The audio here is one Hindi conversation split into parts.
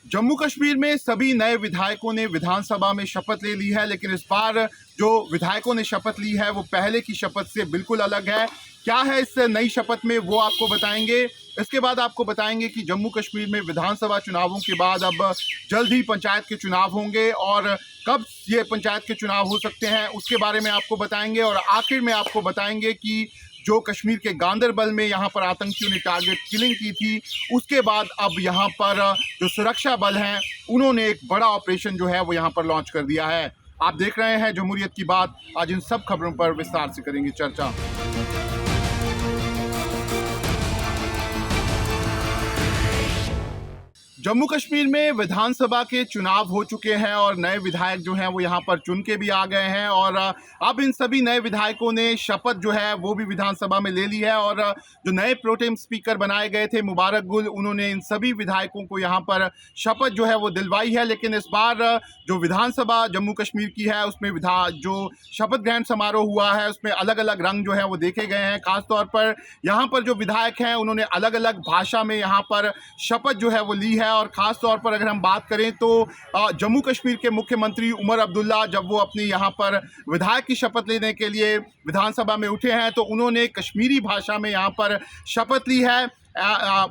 जम्मू कश्मीर में सभी नए विधायकों ने विधानसभा में शपथ ले ली है, लेकिन इस बार जो विधायकों ने शपथ ली है वो पहले की शपथ से बिल्कुल अलग है। क्या है इस नई शपथ में वो आपको बताएंगे। इसके बाद आपको बताएंगे कि जम्मू कश्मीर में विधानसभा चुनावों के बाद अब जल्द ही पंचायत के चुनाव होंगे और कब ये पंचायत के चुनाव हो सकते हैं उसके बारे में आपको बताएंगे। और आखिर में आपको बताएंगे कि जो कश्मीर के गांदरबल में यहाँ पर आतंकियों ने टारगेट किलिंग की थी, उसके बाद अब यहाँ पर जो सुरक्षा बल हैं उन्होंने एक बड़ा ऑपरेशन जो है वो यहाँ पर लॉन्च कर दिया है। आप देख रहे हैं जमहूरियत की बात। आज इन सब खबरों पर विस्तार से करेंगे चर्चा। जम्मू कश्मीर में विधानसभा के चुनाव हो चुके हैं और नए विधायक जो हैं वो यहाँ पर चुन के भी आ गए हैं और अब इन सभी नए विधायकों ने शपथ जो है वो भी विधानसभा में ले ली है। और जो नए प्रोटेम स्पीकर बनाए गए थे मुबारक गुल, उन्होंने इन सभी विधायकों को यहाँ पर शपथ जो है वो दिलवाई है। लेकिन इस बार जो विधानसभा जम्मू कश्मीर की है उसमें जो शपथ ग्रहण समारोह हुआ है उसमें अलग अलग रंग जो है वो देखे गए हैं। खासतौर पर यहाँ पर जो विधायक हैं उन्होंने अलग अलग भाषा में यहाँ पर शपथ जो है वो ली है। और ख़ास तौर पर अगर हम बात करें तो जम्मू कश्मीर के मुख्यमंत्री उमर अब्दुल्ला जब वो अपनी यहाँ पर विधायक की शपथ लेने के लिए विधानसभा में उठे हैं तो उन्होंने कश्मीरी भाषा में यहाँ पर शपथ ली है।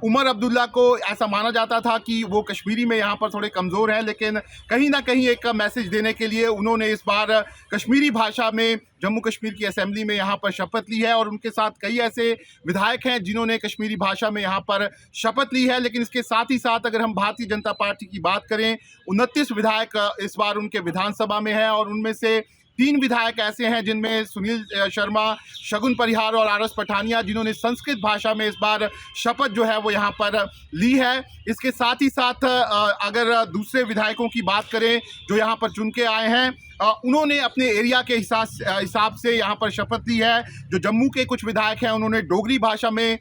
उमर अब्दुल्ला को ऐसा माना जाता था कि वो कश्मीरी में यहाँ पर थोड़े कमज़ोर हैं, लेकिन कहीं ना कहीं एक मैसेज देने के लिए उन्होंने इस बार कश्मीरी भाषा में जम्मू कश्मीर की असेंबली में यहाँ पर शपथ ली है। और उनके साथ कई ऐसे विधायक हैं जिन्होंने कश्मीरी भाषा में यहाँ पर शपथ ली है। लेकिन इसके साथ ही साथ अगर हम भारतीय जनता पार्टी की बात करें, 29 विधायक इस बार उनके विधानसभा में हैं और उनमें से 3 विधायक ऐसे हैं जिनमें सुनील शर्मा, शगुन परिहार और आरएस पठानिया, जिन्होंने संस्कृत भाषा में इस बार शपथ जो है वो यहाँ पर ली है। इसके साथ ही साथ अगर दूसरे विधायकों की बात करें जो यहाँ पर चुन के आए हैं, उन्होंने अपने एरिया के हिसाब से यहाँ पर शपथ ली है। जो जम्मू के कुछ विधायक हैं उन्होंने डोगरी भाषा में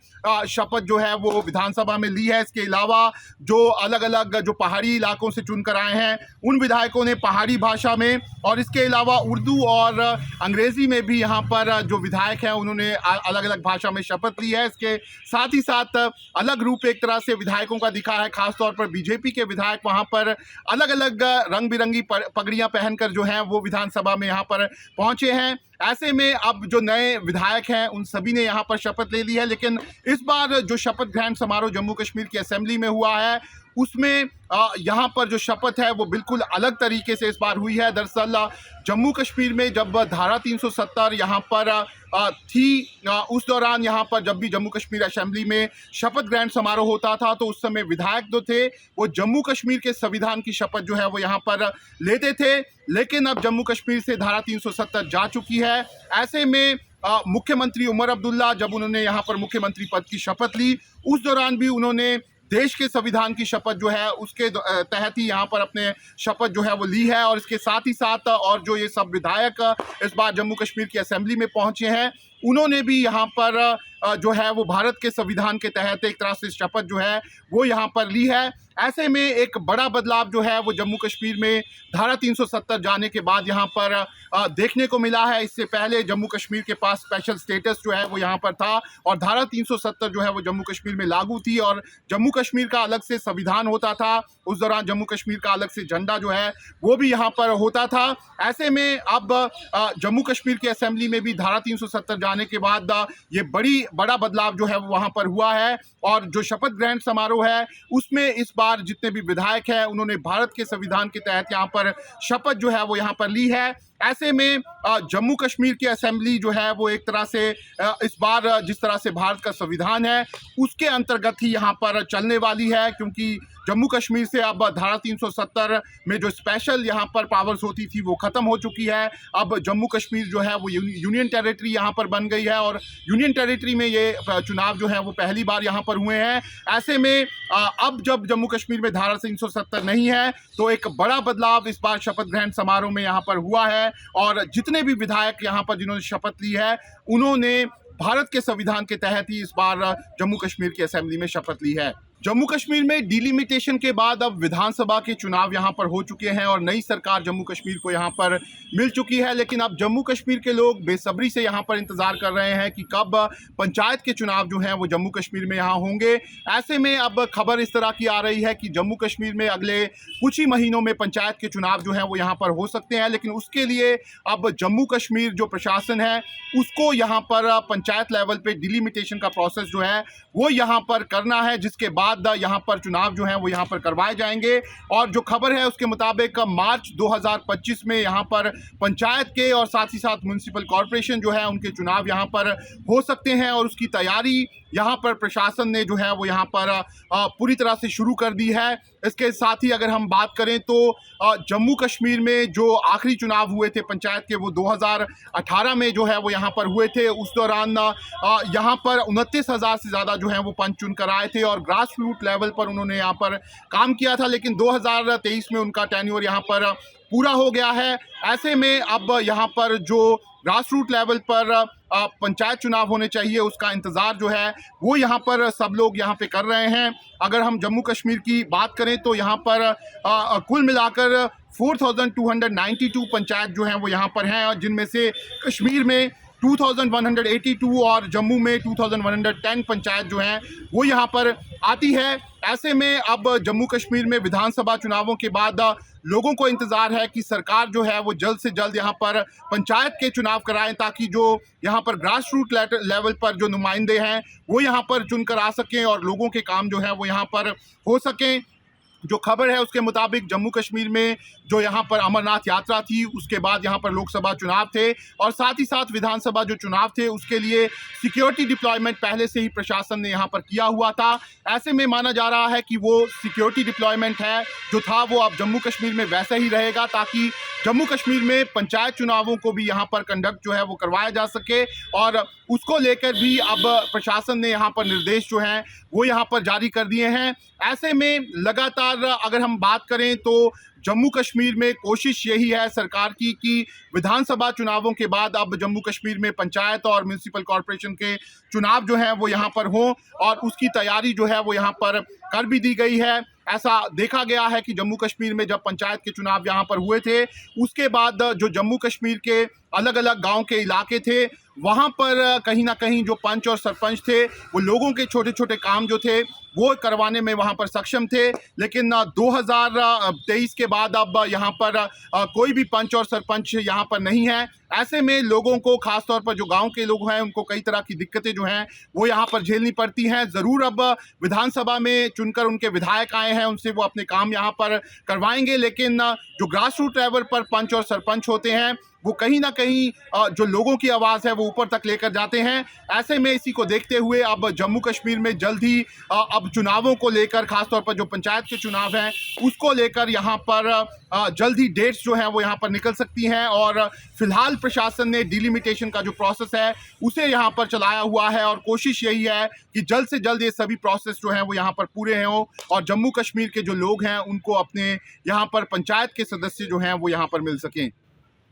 शपथ जो है वो विधानसभा में ली है। इसके अलावा जो अलग अलग जो पहाड़ी इलाकों से चुनकर आए हैं उन विधायकों ने पहाड़ी भाषा में, और इसके अलावा उर्दू और अंग्रेज़ी में भी यहाँ पर जो विधायक हैं उन्होंने अलग अलग भाषा में शपथ ली है। इसके साथ ही साथ अलग रूप एक तरह से विधायकों का दिखा है। खासतौर पर बीजेपी के विधायक वहाँ पर अलग अलग रंग बिरंगी पगड़ियाँ पहनकर जो हैं वो विधानसभा में यहाँ पर पहुंचे हैं। ऐसे में अब जो नए विधायक हैं उन सभी ने यहाँ पर शपथ ले ली है। लेकिन इस बार जो शपथ ग्रहण समारोह जम्मू कश्मीर की असेंबली में हुआ है उसमें यहाँ पर जो शपथ है वो बिल्कुल अलग तरीके से इस बार हुई है। दरअसल जम्मू कश्मीर में जब धारा 370 यहाँ पर थी, उस दौरान यहाँ पर जब भी जम्मू कश्मीर असेंबली में शपथ ग्रहण समारोह होता था तो उस समय विधायक जो थे वो जम्मू कश्मीर के संविधान की शपथ जो है वो यहाँ पर लेते थे। लेकिन अब जम्मू कश्मीर से धारा 370 जा चुकी है। ऐसे में मुख्यमंत्री उमर अब्दुल्ला जब उन्होंने यहाँ पर मुख्यमंत्री पद की शपथ ली उस दौरान भी उन्होंने देश के संविधान की शपथ जो है उसके तहत ही यहाँ पर अपने शपथ जो है वो ली है। और इसके साथ ही साथ और जो ये सब विधायक इस बार जम्मू कश्मीर की असेंबली में पहुँचे हैं उन्होंने भी यहाँ पर जो है वो भारत के संविधान के तहत एक तरह से शपथ जो है वो यहाँ पर ली है। ऐसे में एक बड़ा बदलाव जो है वो जम्मू कश्मीर में धारा 370 जाने के बाद यहाँ पर देखने को मिला है। इससे पहले जम्मू कश्मीर के पास स्पेशल स्टेटस जो है वो यहाँ पर था और धारा 370 जो है वो जम्मू कश्मीर में लागू थी और जम्मू कश्मीर का अलग से संविधान होता था। उस दौरान जम्मू कश्मीर का अलग से झंडा जो है वो भी यहाँ पर होता था। ऐसे में अब जम्मू कश्मीर की असेंबली में भी धारा 370 जाने के बाद ये बड़ा बदलाव जो है वो वहाँ पर हुआ है। और जो शपथ ग्रहण समारोह है उसमें इस बार जितने भी विधायक हैं उन्होंने भारत के संविधान के तहत यहाँ पर शपथ जो है वो यहाँ पर ली है। ऐसे में जम्मू कश्मीर की असेंबली जो है वो एक तरह से इस बार जिस तरह से भारत का संविधान है उसके अंतर्गत ही यहाँ पर चलने वाली है, क्योंकि जम्मू कश्मीर से अब धारा 370 में जो स्पेशल यहाँ पर पावर्स होती थी वो ख़त्म हो चुकी है। अब जम्मू कश्मीर जो है वो यूनियन टेरिटरी यहाँ पर बन गई है और यूनियन टेरिटरी में ये चुनाव जो है वो पहली बार यहाँ पर हुए हैं। ऐसे में अब जब जम्मू कश्मीर में धारा 370 नहीं है तो एक बड़ा बदलाव इस बार शपथ ग्रहण समारोह में यहाँ पर हुआ है। और जितने भी विधायक यहाँ पर जिन्होंने शपथ ली है उन्होंने भारत के संविधान के तहत ही इस बार जम्मू कश्मीर की असेंबली में शपथ ली है। जम्मू कश्मीर में डिलिमिटेशन के बाद अब विधानसभा के चुनाव यहाँ पर हो चुके हैं और नई सरकार जम्मू कश्मीर को यहाँ पर मिल चुकी है। लेकिन अब जम्मू कश्मीर के लोग बेसब्री से यहाँ पर इंतज़ार कर रहे हैं कि कब पंचायत के चुनाव जो हैं वो जम्मू कश्मीर में यहाँ होंगे। ऐसे में अब खबर इस तरह की आ रही है कि जम्मू कश्मीर में अगले कुछ ही महीनों में पंचायत के चुनाव जो हैं वो यहाँ पर हो सकते हैं। लेकिन उसके लिए अब जम्मू कश्मीर जो प्रशासन है उसको यहाँ पर पंचायत लेवल पे डिलिमिटेशन का प्रोसेस जो है वो यहाँ पर करना है, जिसके बाद यहाँ पर चुनाव जो हैं वो यहाँ पर करवाए जाएंगे। और जो खबर है उसके मुताबिक मार्च 2025 में यहाँ पर पंचायत के और साथ ही साथ म्युनिसिपल कॉरपोरेशन जो है उनके चुनाव यहाँ पर हो सकते हैं और उसकी तैयारी यहाँ पर प्रशासन ने जो है वो यहाँ पर पूरी तरह से शुरू कर दी है। इसके साथ ही अगर हम बात करें तो जम्मू कश्मीर में जो आखिरी चुनाव हुए थे पंचायत के वो 2018 में जो है वो यहाँ पर हुए थे। उस दौरान यहाँ पर 29,000 से ज़्यादा जो है वो पंच चुन कर आए थे और ग्रास रूट लेवल पर उन्होंने यहाँ पर काम किया था। लेकिन 2023 में उनका टेन्योर यहाँ पर पूरा हो गया है। ऐसे में अब यहाँ पर जो ग्रास रूट लेवल पर पंचायत चुनाव होने चाहिए उसका इंतज़ार जो है वो यहाँ पर सब लोग यहाँ पे कर रहे हैं। अगर हम जम्मू कश्मीर की बात करें तो यहाँ पर कुल मिलाकर 4,292 पंचायत जो हैं वो यहाँ पर हैं, और जिनमें से कश्मीर में 2,182 और जम्मू में 2,110 पंचायत जो हैं वो यहाँ पर आती है। ऐसे में अब जम्मू कश्मीर में विधानसभा चुनावों के बाद लोगों को इंतज़ार है कि सरकार जो है वो जल्द से जल्द यहाँ पर पंचायत के चुनाव कराएं, ताकि जो यहाँ पर ग्रास रूट लेवल पर जो नुमाइंदे हैं वो यहाँ पर चुनकर आ सकें और लोगों के काम जो है वो यहाँ पर हो सकें। जो खबर है उसके मुताबिक जम्मू कश्मीर में जो यहाँ पर अमरनाथ यात्रा थी उसके बाद यहाँ पर लोकसभा चुनाव थे और साथ ही साथ विधानसभा जो चुनाव थे उसके लिए सिक्योरिटी डिप्लॉयमेंट पहले से ही प्रशासन ने यहाँ पर किया हुआ था। ऐसे में माना जा रहा है कि वो सिक्योरिटी डिप्लॉयमेंट है जो था वो अब जम्मू कश्मीर में वैसा ही रहेगा, ताकि जम्मू कश्मीर में पंचायत चुनावों को भी यहाँ पर कंडक्ट जो है वो करवाया जा सके। और उसको लेकर भी अब प्रशासन ने यहाँ पर निर्देश जो हैं वो यहाँ पर जारी कर दिए हैं। ऐसे में लगातार अगर हम बात करें तो जम्मू कश्मीर में कोशिश यही है सरकार की कि विधानसभा चुनावों के बाद अब जम्मू कश्मीर में पंचायत और म्युनिसिपल कॉरपोरेशन के चुनाव जो हैं वो यहाँ पर हों, और उसकी तैयारी जो है वो यहाँ पर कर भी दी गई है। ऐसा देखा गया है कि जम्मू कश्मीर में जब पंचायत के चुनाव यहाँ पर हुए थे उसके बाद जो जम्मू कश्मीर के अलग अलग गांव के इलाके थे वहाँ पर कहीं ना कहीं जो पंच और सरपंच थे वो लोगों के छोटे छोटे काम जो थे वो करवाने में वहाँ पर सक्षम थे। लेकिन 2023 के बाद अब यहाँ पर कोई भी पंच और सरपंच यहाँ पर नहीं है। ऐसे में लोगों को खासतौर पर जो गांव के लोग हैं उनको कई तरह की दिक्कतें जो हैं वो यहाँ पर झेलनी पड़ती हैं। ज़रूर अब विधानसभा में चुनकर उनके विधायक आए हैं, उनसे वो अपने काम यहाँ पर करवाएंगे, लेकिन जो ग्रास रूट लेवल पर पंच और सरपंच होते हैं वो कहीं ना कहीं जो लोगों की आवाज़ है वो ऊपर तक लेकर जाते हैं। ऐसे में इसी को देखते हुए अब जम्मू कश्मीर में जल्द ही अब चुनावों को लेकर खासतौर पर जो पंचायत के चुनाव हैं उसको लेकर यहाँ पर जल्द ही डेट्स जो हैं वो यहाँ पर निकल सकती हैं। और फिलहाल प्रशासन ने डिलिमिटेशन का जो प्रोसेस है उसे यहाँ पर चलाया हुआ है और कोशिश यही है कि जल्द से जल्द ये सभी प्रोसेस जो हैं वो यहाँ पर पूरे हों और जम्मू कश्मीर के जो लोग हैं उनको अपने यहाँ पर पंचायत के सदस्य जो हैं वो यहाँ पर मिल सकें।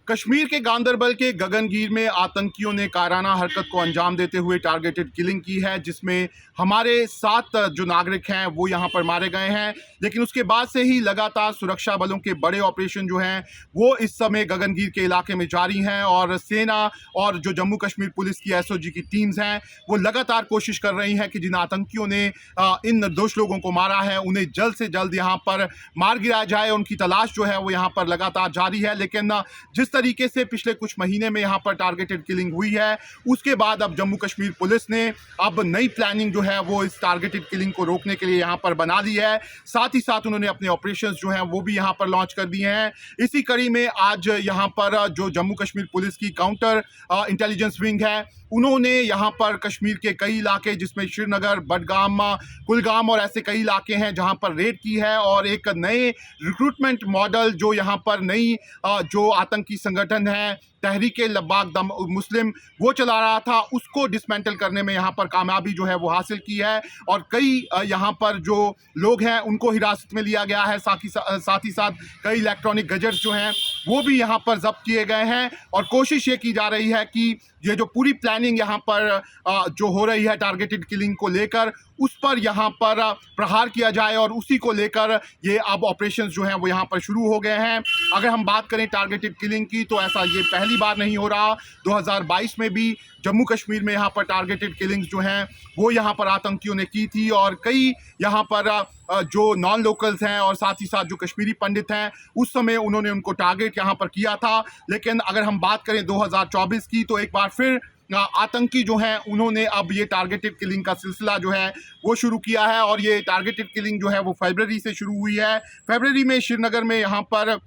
कश्मीर के गांदरबल के गगनगीर में आतंकियों ने कायराना हरकत को अंजाम देते हुए टारगेटेड किलिंग की है, जिसमें हमारे 7 जो नागरिक हैं वो यहाँ पर मारे गए हैं। लेकिन उसके बाद से ही लगातार सुरक्षा बलों के बड़े ऑपरेशन जो हैं वो इस समय गगनगीर के इलाके में जारी हैं और सेना और जो जम्मू कश्मीर पुलिस की SOG की टीम्स हैं वो लगातार कोशिश कर रही हैं कि जिन आतंकियों ने इन निर्दोष लोगों को मारा है उन्हें जल्द से जल्द यहाँ पर मार गिराया जाए। उनकी तलाश जो है वो यहाँ पर लगातार जारी है। लेकिन जिस तरीके से पिछले कुछ महीने में यहाँ पर टारगेटेड किलिंग हुई है उसके बाद अब जम्मू कश्मीर पुलिस ने अब नई प्लानिंग जो है वो इस टारगेटेड किलिंग को रोकने के लिए यहाँ पर बना ली है। साथ ही साथ उन्होंने अपने ऑपरेशंस जो हैं वो भी यहाँ पर लॉन्च कर दिए हैं। इसी कड़ी में आज यहाँ पर जो जम्मू कश्मीर पुलिस की काउंटर इंटेलिजेंस विंग है उन्होंने यहाँ पर कश्मीर के कई इलाके जिसमें श्रीनगर, बडगाम, कुलगाम और ऐसे कई इलाके हैं जहाँ पर रेड की है और एक नए रिक्रूटमेंट मॉडल जो यहाँ पर नई जो आतंकी संगठन है तहरीके लब्बाक दम मुस्लिम वो चला रहा था उसको डिसमेंटल करने में यहाँ पर कामयाबी जो है वो हासिल की है और कई यहाँ पर जो लोग हैं उनको हिरासत में लिया गया है। साथ ही साथ कई इलेक्ट्रॉनिक गैजेट्स जो हैं वो भी यहाँ पर जब्त किए गए हैं और कोशिश ये की जा रही है कि ये जो पूरी प्लानिंग यहाँ पर जो हो रही है टारगेटेड किलिंग को लेकर उस पर यहाँ पर प्रहार किया जाए और उसी को लेकर ये अब ऑपरेशंस जो हैं वो यहाँ पर शुरू हो गए हैं। अगर हम बात करें टारगेटेड किलिंग की तो ऐसा ये पहली बार नहीं हो रहा। 2022 में भी जम्मू कश्मीर में यहाँ पर टारगेटेड किलिंग्स जो हैं वो यहाँ पर आतंकियों ने की थी और कई यहाँ पर जो नॉन लोकल्स हैं और साथ ही साथ जो कश्मीरी पंडित हैं उस समय उन्होंने उनको टारगेट यहाँ पर किया था। लेकिन अगर हम बात करें 2024 की तो एक बार फिर आतंकी जो हैं उन्होंने अब ये टारगेटेड किलिंग का सिलसिला जो है वो शुरू किया है और ये टारगेटेड किलिंग जो है वो फरवरी से शुरू हुई है। फरवरी में श्रीनगर में यहाँ पर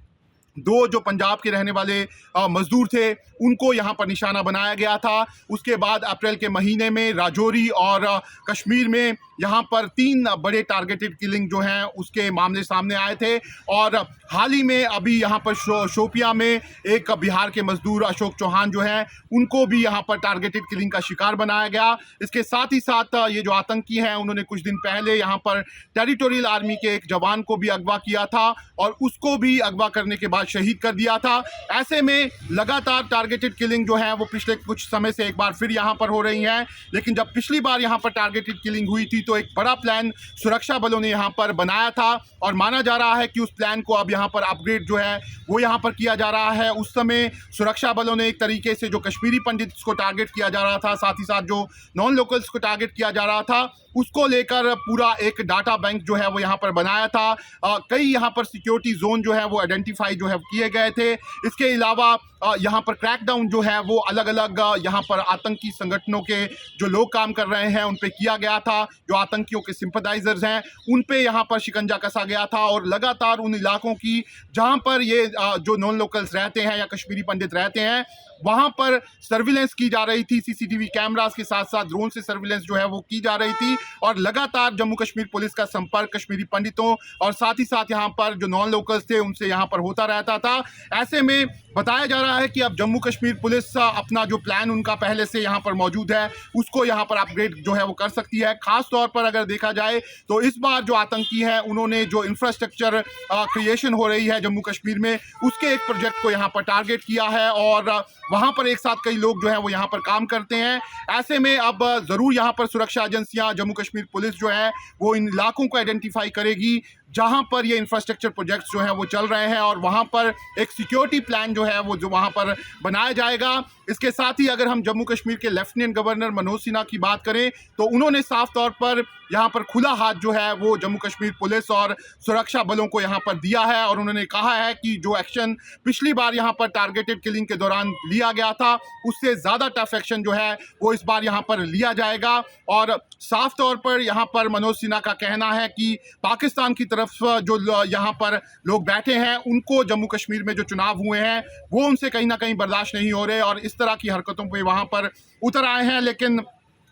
2 जो पंजाब के रहने वाले मजदूर थे उनको यहाँ पर निशाना बनाया गया था। उसके बाद अप्रैल के महीने में राजौरी और कश्मीर में यहाँ पर 3 बड़े टारगेटेड किलिंग जो हैं उसके मामले सामने आए थे और हाल ही में अभी यहाँ पर शोपिया में एक बिहार के मजदूर अशोक चौहान जो हैं उनको भी यहाँ पर टारगेटेड किलिंग का शिकार बनाया गया। इसके साथ ही साथ ये जो आतंकी हैं उन्होंने कुछ दिन पहले यहाँ पर टेरिटोरियल आर्मी के एक जवान को भी अगवा किया था और उसको भी अगवा करने के बाद शहीद कर दिया था। ऐसे में लगातार टारगेटेड किलिंग जो है वो पिछले कुछ समय से एक बार फिर यहाँ पर हो रही हैं। लेकिन जब पिछली बार यहाँ पर टारगेटेड किलिंग हुई थी तो एक बड़ा प्लान सुरक्षा बलों ने यहाँ पर बनाया था और माना जा रहा है कि उस प्लान को अब यहाँ पर अपग्रेड जो है वो यहाँ पर किया जा रहा है। उस समय सुरक्षा बलों ने एक तरीके से जो कश्मीरी पंडित्स को टारगेट किया जा रहा था, साथ ही साथ जो नॉन लोकल्स को टारगेट किया जा रहा था, उसको लेकर पूरा एक डाटा बैंक जो है वो यहाँ पर बनाया था। कई यहाँ पर सिक्योरिटी जोन जो है वो आइडेंटिफाई जो है किए गए थे। इसके अलावा यहाँ पर क्रैकडाउन जो है वो अलग अलग यहाँ पर आतंकी संगठनों के जो लोग काम कर रहे हैं उन पे किया गया था। जो आतंकियों के सिंपथाइजर्स हैं उन पे यहाँ पर शिकंजा कसा गया था और लगातार उन इलाकों की जहाँ पर ये जो नॉन लोकल्स रहते हैं या कश्मीरी पंडित रहते हैं वहाँ पर सर्विलेंस की जा रही थी। सीसीटीवी कैमरास के साथ साथ ड्रोन से सर्विलेंस जो है वो की जा रही थी और लगातार जम्मू कश्मीर पुलिस का संपर्क कश्मीरी पंडितों और साथ ही साथ यहाँ पर जो नॉन लोकल्स थे उनसे यहाँ पर होता रहता था। ऐसे में बताया जा रहा है कि अब जम्मू कश्मीर पुलिस अपना जो प्लान उनका पहले से यहाँ पर मौजूद है उसको यहाँ पर अपग्रेड जो है वो कर सकती है। खास तौर पर अगर देखा जाए तो इस बार जो आतंकी हैं उन्होंने जो इंफ्रास्ट्रक्चर क्रिएशन हो रही है जम्मू कश्मीर में उसके एक प्रोजेक्ट को यहाँ पर टारगेट किया है और वहाँ पर एक साथ कई लोग जो है वो यहाँ पर काम करते हैं। ऐसे में अब ज़रूर यहाँ पर सुरक्षा एजेंसियाँ जम्मू कश्मीर पुलिस जो है वो इन इलाकों को आइडेंटिफाई करेगी जहाँ पर ये इंफ्रास्ट्रक्चर प्रोजेक्ट्स जो हैं वो चल रहे हैं और वहाँ पर एक सिक्योरिटी प्लान जो है वो जो वहाँ पर बनाया जाएगा। इसके साथ ही अगर हम जम्मू कश्मीर के लेफ्टिनेंट गवर्नर मनोज सिन्हा की बात करें तो उन्होंने साफ तौर पर यहाँ पर खुला हाथ जो है वो जम्मू कश्मीर पुलिस और सुरक्षा बलों को यहाँ पर दिया है और उन्होंने कहा है कि जो एक्शन पिछली बार यहाँ पर टारगेटेड किलिंग के दौरान लिया गया था उससे ज़्यादा टफ एक्शन जो है वो इस बार यहाँ पर लिया जाएगा। और साफ तौर पर यहाँ पर मनोज सिन्हा का कहना है कि पाकिस्तान की तरफ जो यहाँ पर लोग बैठे हैं उनको जम्मू कश्मीर में जो चुनाव हुए हैं वो उनसे कहीं ना कहीं बर्दाश्त नहीं हो रहे और इस तरह की हरकतों पे वहाँ पर उतर आए हैं। लेकिन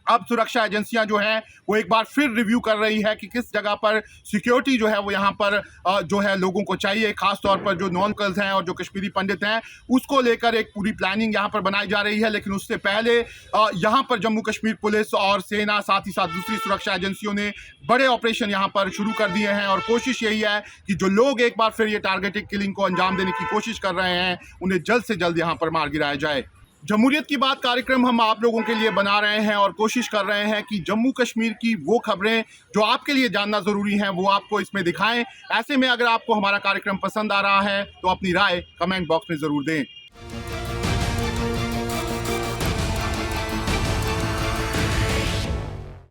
अब सुरक्षा एजेंसियां जो हैं वो एक बार फिर रिव्यू कर रही है कि किस जगह पर सिक्योरिटी जो है वो यहाँ पर जो है लोगों को चाहिए, खास तौर पर जो नॉन लोकल्स हैं और जो कश्मीरी पंडित हैं उसको लेकर एक पूरी प्लानिंग यहाँ पर बनाई जा रही है। लेकिन उससे पहले यहाँ पर जम्मू कश्मीर पुलिस और सेना साथ ही साथ दूसरी सुरक्षा एजेंसियों ने बड़े ऑपरेशन यहाँ पर शुरू कर दिए हैं और कोशिश यही है कि जो लोग एक बार फिर ये टारगेटेड किलिंग को अंजाम देने की कोशिश कर रहे हैं उन्हें जल्द से जल्द यहाँ पर मार गिराया जाए। जमहूरियत की बात कार्यक्रम हम आप लोगों के लिए बना रहे हैं और कोशिश कर रहे हैं कि जम्मू कश्मीर की वो खबरें जो आपके लिए जानना ज़रूरी हैं वो आपको इसमें दिखाएं। ऐसे में अगर आपको हमारा कार्यक्रम पसंद आ रहा है तो अपनी राय कमेंट बॉक्स में ज़रूर दें।